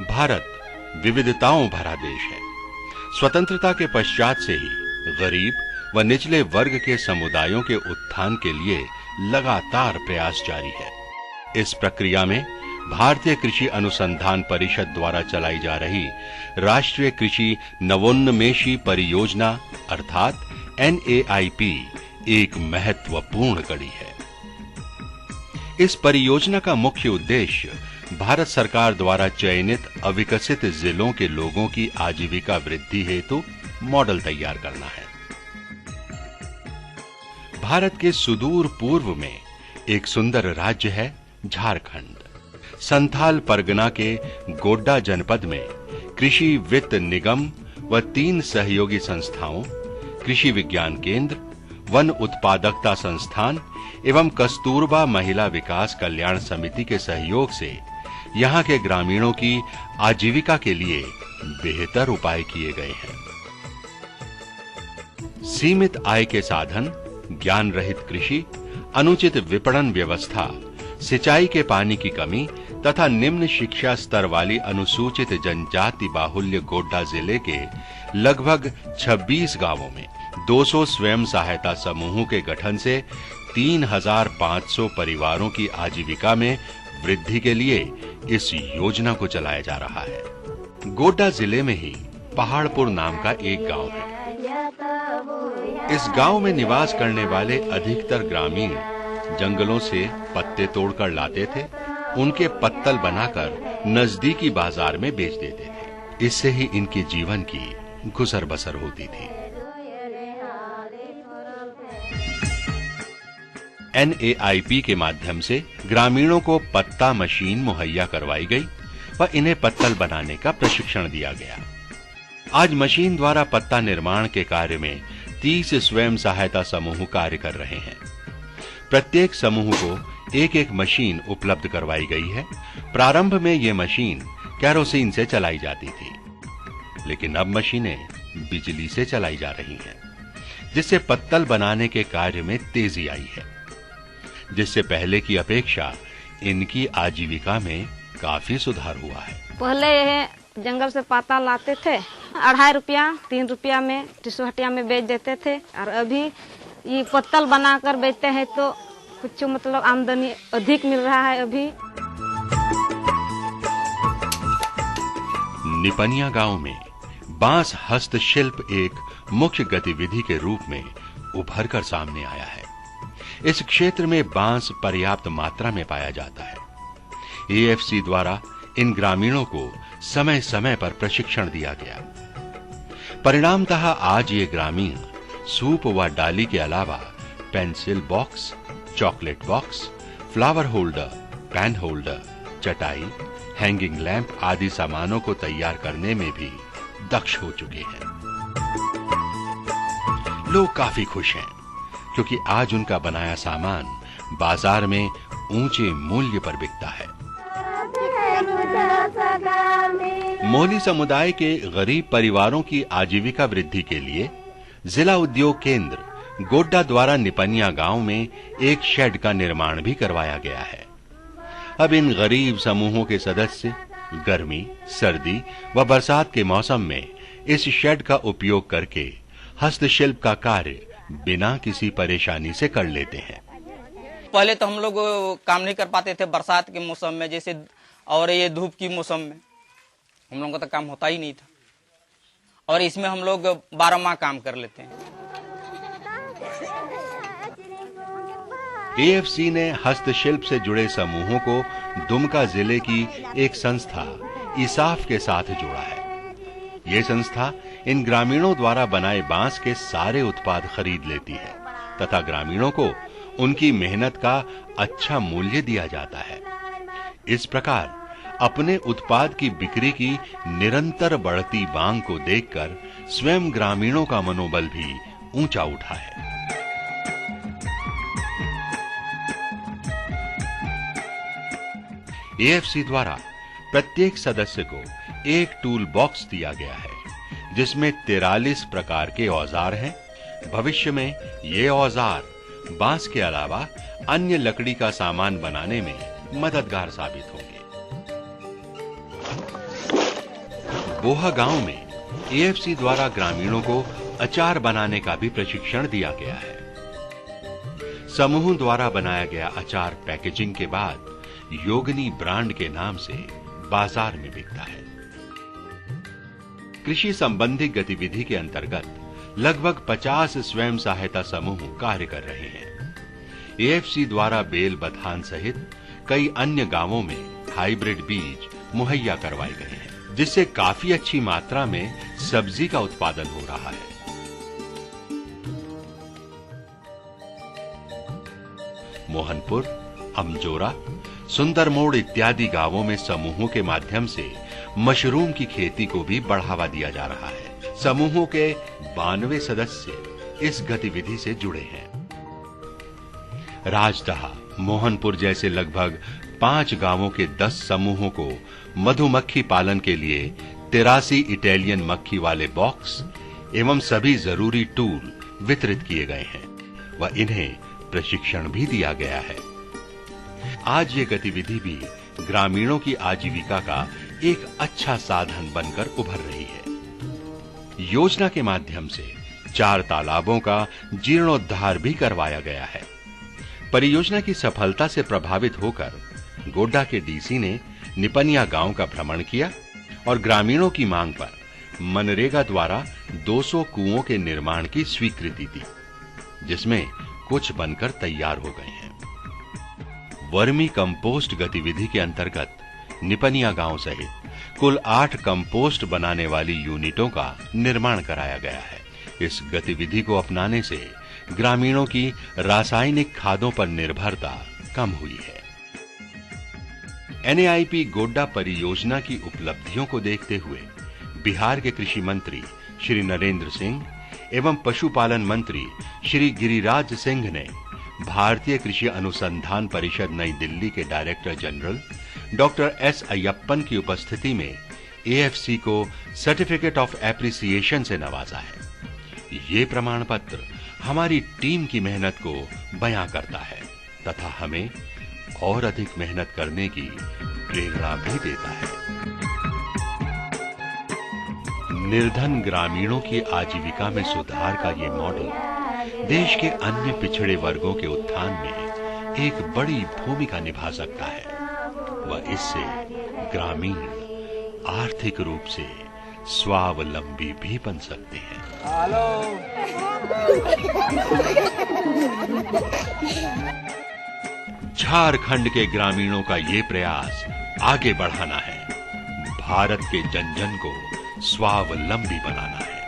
भारत विविधताओं भरा देश है। स्वतंत्रता के पश्चात से ही गरीब व निचले वर्ग के समुदायों के उत्थान के लिए लगातार प्रयास जारी है। इस प्रक्रिया में भारतीय कृषि अनुसंधान परिषद द्वारा चलाई जा रही राष्ट्रीय कृषि नवोन्मेषी परियोजना अर्थात NAIP एक महत्वपूर्ण कड़ी है। इस परियोजना का मुख्य उद्देश्य भारत सरकार द्वारा चयनित अविकसित जिलों के लोगों की आजीविका वृद्धि हेतु मॉडल तैयार करना है। भारत के सुदूर पूर्व में एक सुंदर राज्य है झारखंड। संथाल परगना के गोड्डा जनपद में कृषि वित्त निगम व 3 सहयोगी संस्थाओं, कृषि विज्ञान केंद्र, वन उत्पादकता संस्थान एवं कस्तूरबा महिला विकास कल्याण समिति के सहयोग से यहाँ के ग्रामीणों की आजीविका के लिए बेहतर उपाय किए गए हैं। सीमित आय के साधन, ज्ञान रहित कृषि, अनुचित विपणन व्यवस्था, सिंचाई के पानी की कमी तथा निम्न शिक्षा स्तर वाली अनुसूचित जनजाति बाहुल्य गोड्डा जिले के लगभग 26 गांवों में 200 स्वयं सहायता समूहों के गठन से 3500 परिवारों की आजीविका में वृद्धि के लिए इस योजना को चलाया जा रहा है। गोड्डा जिले में ही पहाड़पुर नाम का एक गांव है। इस गांव में निवास करने वाले अधिकतर ग्रामीण जंगलों से पत्ते तोड़कर लाते थे, उनके पत्तल बनाकर नजदीकी बाजार में बेच देते थे। इससे ही इनके जीवन की गुजर बसर होती थी। NAIP के माध्यम से ग्रामीणों को पत्ता मशीन मुहैया करवाई गई व इन्हें पत्तल बनाने का प्रशिक्षण दिया गया। आज मशीन द्वारा पत्ता निर्माण के कार्य में 30 स्वयं सहायता समूह कार्य कर रहे हैं। प्रत्येक समूह को एक मशीन उपलब्ध करवाई गई है। प्रारंभ में ये मशीन केरोसिन से चलाई जाती थी, लेकिन अब मशीनें बिजली से चलाई जा रही हैं, जिससे पत्तल बनाने के कार्य में तेजी आई है, जिससे पहले की अपेक्षा इनकी आजीविका में काफी सुधार हुआ है। पहले जंगल से पत्ता लाते थे, 2.5 रुपया 3 रुपया में टिश्यू हटिया में बेच देते थे, और अभी ये पत्तल बनाकर बेचते हैं तो कुछ मतलब आमदनी अधिक मिल रहा है। अभी निपनिया गांव में बांस हस्तशिल्प एक मुख्य गतिविधि के रूप में उभर कर सामने आया है। इस क्षेत्र में बांस पर्याप्त मात्रा में पाया जाता है। AFC द्वारा इन ग्रामीणों को समय समय पर प्रशिक्षण दिया गया। परिणामतः आज ये ग्रामीण सूप व डाली के अलावा pencil box, chocolate box, flower holder, pen holder, चटाई, हैंगिंग लैंप आदि सामानों को तैयार करने में भी दक्ष हो चुके हैं। लोग काफी खुश हैं, क्योंकि आज उनका बनाया सामान बाजार में ऊंचे मूल्य पर बिकता है। मोली समुदाय के गरीब परिवारों की आजीविका वृद्धि के लिए जिला उद्योग केंद्र गोड्डा द्वारा निपनिया गांव में एक शेड का निर्माण भी करवाया गया है। अब इन गरीब समूहों के सदस्य गर्मी, सर्दी व बरसात के मौसम में इस शेड का उपयोग करके हस्तशिल्प का कार्य बिना किसी परेशानी से कर लेते हैं। पहले तो हम लोग काम नहीं कर पाते थे बरसात के मौसम में, जैसे और ये धूप की मौसम में हम लोगों का तो काम होता ही नहीं था, और इसमें हम लोग 12 माह काम कर लेते हैं। AFC ने हस्तशिल्प से जुड़े समूहों को दुमका जिले की एक संस्था इसाफ के साथ जोड़ा है। ये संस्था इन ग्रामीणों द्वारा बनाए बांस के सारे उत्पाद खरीद लेती है तथा ग्रामीणों को उनकी मेहनत का अच्छा मूल्य दिया जाता है। इस प्रकार अपने उत्पाद की बिक्री की निरंतर बढ़ती मांग को देखकर स्वयं ग्रामीणों का मनोबल भी ऊंचा उठा है। AFC द्वारा प्रत्येक सदस्य को एक टूल बॉक्स दिया गया है, जिसमें 43 प्रकार के औजार हैं। भविष्य में ये औजार बांस के अलावा अन्य लकड़ी का सामान बनाने में मददगार साबित होंगे। बोहा गांव में एएफसी द्वारा ग्रामीणों को अचार बनाने का भी प्रशिक्षण दिया गया है। समूह द्वारा बनाया गया अचार पैकेजिंग के बाद योगिनी ब्रांड के नाम से बाजार में बिकता है। कृषि संबंधी गतिविधि के अंतर्गत लगभग 50 स्वयं सहायता समूह कार्य कर रहे हैं। एएफसी द्वारा बेल बथान सहित कई अन्य गांवों में हाइब्रिड बीज मुहैया करवाए गए हैं, जिससे काफी अच्छी मात्रा में सब्जी का उत्पादन हो रहा है। मोहनपुर, अमजोरा, सुंदरमोड़ इत्यादि गांवों में समूहों के माध्यम से मशरूम की खेती को भी बढ़ावा दिया जा रहा है। समूहों के 92 सदस्य इस गतिविधि से जुड़े हैं। राजदहा, मोहनपुर जैसे लगभग 5 गांवों के 10 समूहों को मधुमक्खी पालन के लिए 83 इटालियन मक्खी वाले बॉक्स एवं सभी जरूरी टूल वितरित किए गए हैं व इन्हें प्रशिक्षण भी दिया गया है। आज ये गतिविधि भी ग्रामीणों की आजीविका का एक अच्छा साधन बनकर उभर रही है। योजना के माध्यम से 4 तालाबों का जीर्णोद्धार भी करवाया गया है। परियोजना की सफलता से प्रभावित होकर गोड्डा के डीसी ने निपनिया गांव का भ्रमण किया और ग्रामीणों की मांग पर मनरेगा द्वारा 200 कुओं के निर्माण की स्वीकृति दी, जिसमें कुछ बनकर तैयार हो गए हैं। वर्मी कंपोस्ट गतिविधि के अंतर्गत निपनिया गांव सहित कुल 8 कंपोस्ट बनाने वाली यूनिटों का निर्माण कराया गया है। इस गतिविधि को अपनाने से ग्रामीणों की रासायनिक खादों पर निर्भरता कम हुई है। एनएआईपी गोड्डा परियोजना की उपलब्धियों को देखते हुए बिहार के कृषि मंत्री श्री नरेंद्र सिंह एवं पशुपालन मंत्री श्री गिरिराज सिंह ने भारतीय कृषि अनुसंधान परिषद नई दिल्ली के director general doctor S Ayyappan की उपस्थिति में एएफसी को सर्टिफिकेट ऑफ एप्रिसिएशन से नवाजा है। ये प्रमाण पत्र हमारी टीम की मेहनत को बयां करता है तथा हमें और अधिक मेहनत करने की प्रेरणा भी देता है। निर्धन ग्रामीणों की आजीविका में सुधार का ये मॉडल देश के अन्य पिछड़े वर्गों के उत्थान में एक बड़ी भूमिका निभा सकता है व इससे ग्रामीण आर्थिक रूप से स्वावलंबी भी बन सकते हैं। झारखंड के ग्रामीणों का ये प्रयास आगे बढ़ाना है, भारत के जन जन को स्वावलंबी बनाना है।